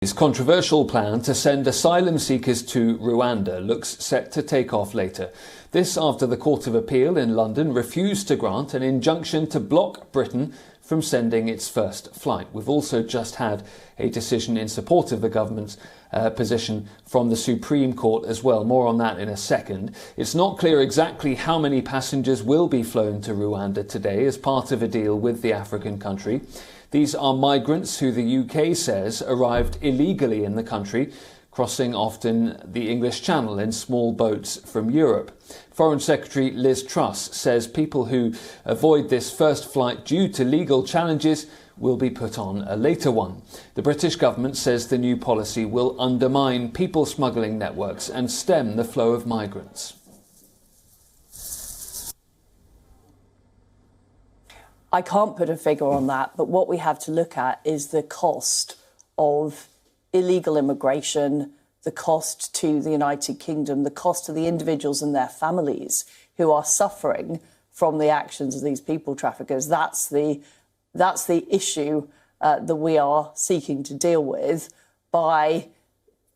His controversial plan to send asylum seekers to Rwanda looks set to take off later. This after the Court of Appeal in London refused to grant an injunction to block Britain from sending its first flight. We've also just had a decision in support of the government's position from the Supreme Court as well. More on that in a second. It's not clear exactly how many passengers will be flown to Rwanda today as part of a deal with the African country. These are migrants who the UK says arrived illegally in the country, crossing often the English Channel in small boats from Europe. Foreign Secretary Liz Truss says people who avoid this first flight due to legal challenges will be put on a later one. The British government says the new policy will undermine people smuggling networks and stem the flow of migrants. I can't put a figure on that, but what we have to look at is the cost of illegal immigration, the cost to the United Kingdom, the cost to the individuals and their families who are suffering from the actions of these people traffickers. That's the issue that we are seeking to deal with by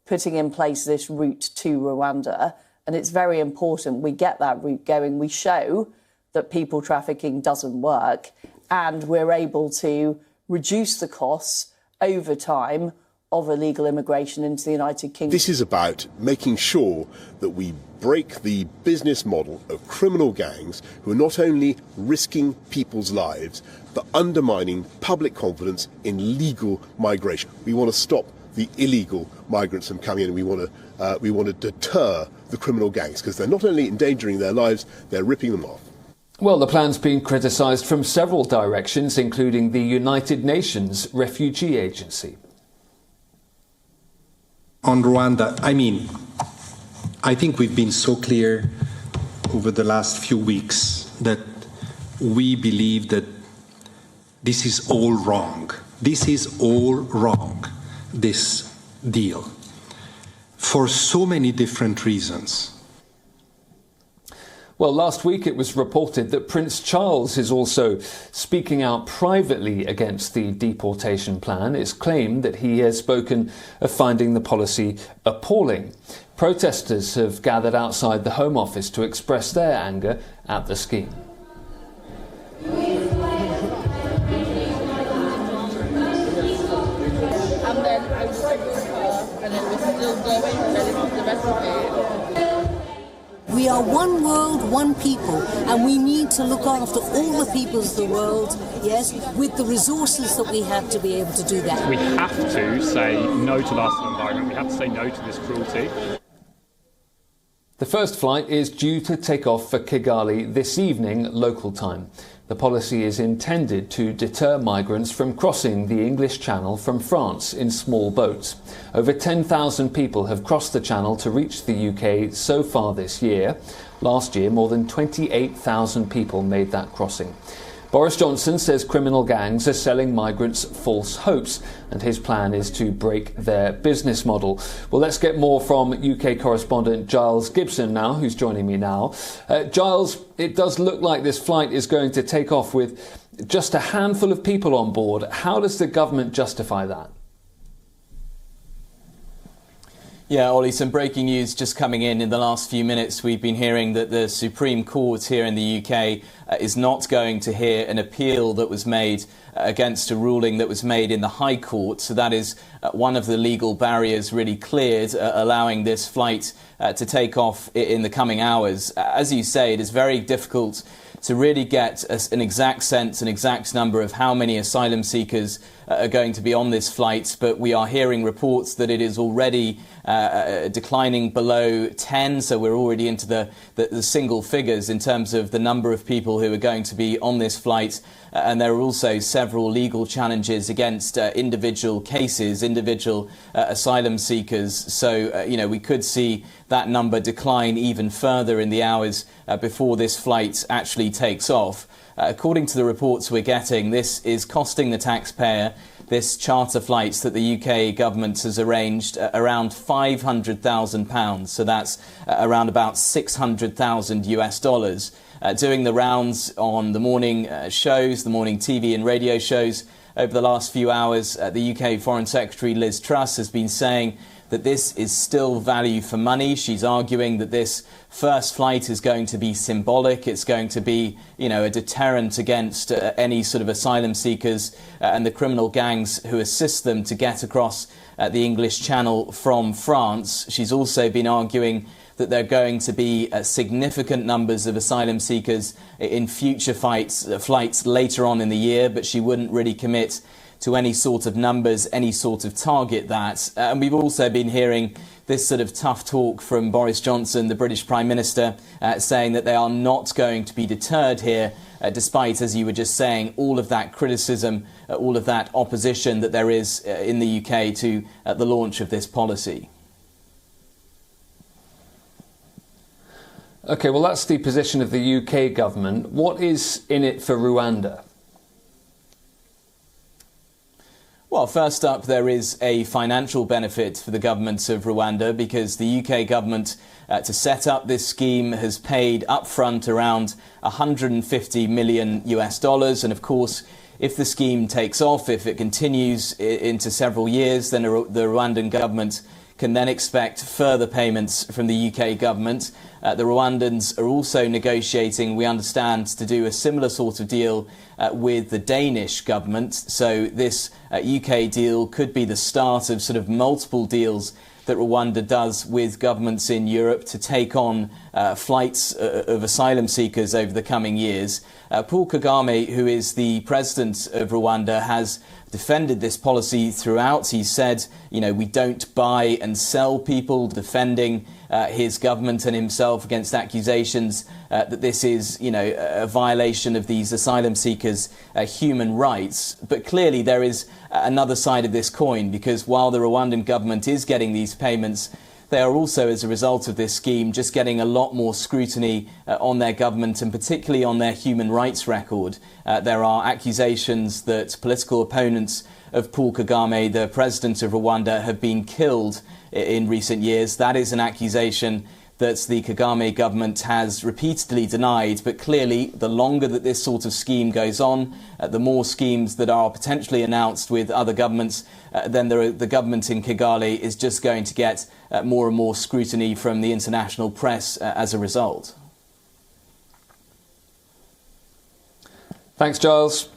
putting in place this route to Rwanda. And it's very important we get that route going. We show that people trafficking doesn't work, and we're able to reduce the costs over time of illegal immigration into the United Kingdom. This is about making sure that we break the business model of criminal gangs who are not only risking people's lives, but undermining public confidence in legal migration. We want to stop the illegal migrants from coming in. We want to deter the criminal gangs because they're not only endangering their lives, they're ripping them off. Well, the plan's been criticised from several directions, including the United Nations Refugee Agency. On Rwanda, I think we've been so clear over the last few weeks that we believe that this is all wrong. This is all wrong, this deal, for so many different reasons. Well, last week it was reported that Prince Charles is also speaking out privately against the deportation plan. It's claimed that he has spoken of finding the policy appalling. Protesters have gathered outside the Home Office to express their anger at the scheme. And then I was like with her, and it was still going, and then it was the rest of it. We are one world, one people, and we need to look after all the peoples of the world, yes, with the resources that we have to be able to do that. We have to say no to the hostile environment. We have to say no to this cruelty. The first flight is due to take off for Kigali this evening, local time. The policy is intended to deter migrants from crossing the English Channel from France in small boats. Over 10,000 people have crossed the Channel to reach the UK so far this year. Last year, more than 28,000 people made that crossing. Boris Johnson says criminal gangs are selling migrants false hopes, and his plan is to break their business model. Well, let's get more from UK correspondent Giles Gibson now, who's joining me now. Giles, it does look like this flight is going to take off with just a handful of people on board. How does the government justify that? Yeah, Ollie, some breaking news just coming in the last few minutes. We've been hearing that the Supreme Court here in the UK is not going to hear an appeal that was made against a ruling that was made in the High Court. So that is one of the legal barriers really cleared, allowing this flight to take off in the coming hours. As you say, it is very difficult to really get an exact sense, an exact number of how many asylum seekers are going to be on this flight, but we are hearing reports that it is already declining below 10, so we're already into the single figures in terms of the number of people who are going to be on this flight, and there are also several legal challenges against individual cases, individual asylum seekers, so we could see that number decline even further in the hours before this flight actually takes off. According to the reports we're getting, this is costing the taxpayer, this charter flights that the UK government has arranged, around £500,000. So that's around about $600,000 US. Doing the rounds on the morning shows, the morning TV and radio shows, over the last few hours. The UK Foreign Secretary Liz Truss has been saying that this is still value for money. She's arguing that this first flight is going to be symbolic. It's going to be, a deterrent against any sort of asylum seekers and the criminal gangs who assist them to get across the English Channel from France. She's also been arguing that there are going to be significant numbers of asylum seekers in future flights later on in the year, but she wouldn't really commit to any sort of numbers, any sort of target that. And we've also been hearing this sort of tough talk from Boris Johnson, the British Prime Minister, saying that they are not going to be deterred here, despite, as you were just saying, all of that criticism, all of that opposition that there is in the UK to the launch of this policy. OK, well, that's the position of the UK government. What is in it for Rwanda? Well, first up, there is a financial benefit for the government of Rwanda because the UK government, to set up this scheme, has paid upfront around $150 million US. And of course, if the scheme takes off, if it continues into several years, then the Rwandan government can then expect further payments from the UK government. The Rwandans are also negotiating, we understand, to do a similar sort of deal with the Danish government. So this UK deal could be the start of sort of multiple deals that Rwanda does with governments in Europe to take on flights of asylum seekers over the coming years. Paul Kagame, who is the president of Rwanda, has defended this policy throughout. He said, we don't buy and sell people, defending his government and himself against accusations that this is, a violation of these asylum seekers' human rights. But clearly there is another side of this coin, because while the Rwandan government is getting these payments, they are also, as a result of this scheme, just getting a lot more scrutiny on their government and particularly on their human rights record. There are accusations that political opponents of Paul Kagame, the president of Rwanda, have been killed in recent years. That is an accusation that the Kagame government has repeatedly denied. But clearly, the longer that this sort of scheme goes on, the more schemes that are potentially announced with other governments, then the government in Kigali is just going to get more and more scrutiny from the international press as a result. Thanks, Giles.